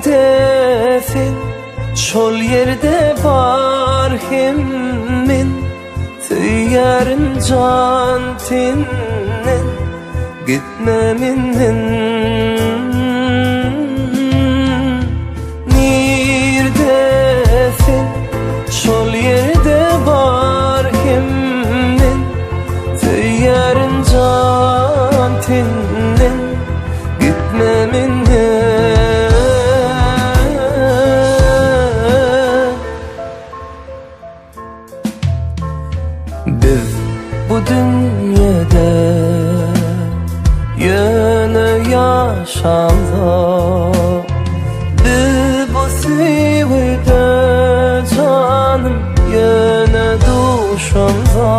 defin şol yerde bar himmin tüyarın can tinin gitme minnin nir defin şol yerde bar himmin tüyarın can tinin gitme minnin. Biz bu dünyada yine yaşamda, biz bu sevide canım yine duşamda.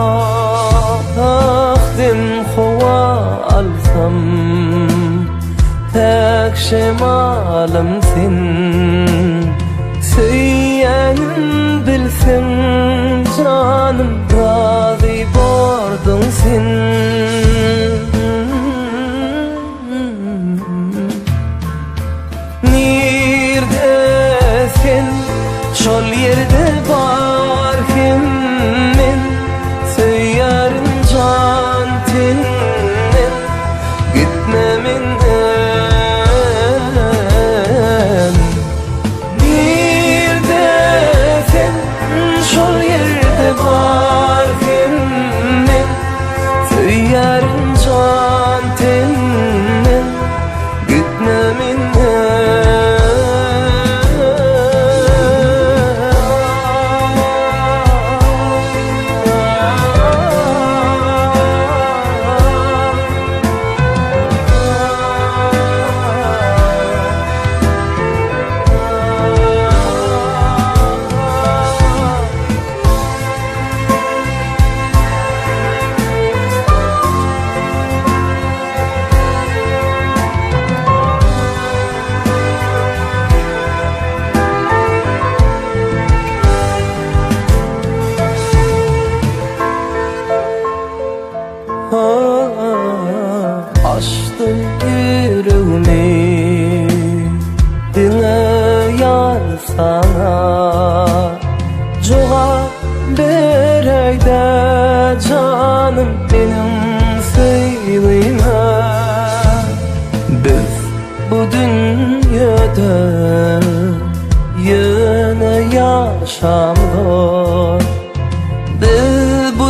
Akdim hova alsam tek şemalım sen, söylenim bilsin canım razı bordun sen. Neredesin şol yerde var himmin söylerim can tinin gitme minnin. Neredesin şol yerde var himmin söylerim can tinin gitme minnin. Açtım yüreğimi dile yar sana, cevap bereyde canım benim söyleme. Biz bu dünyada yine yaşamda, biz bu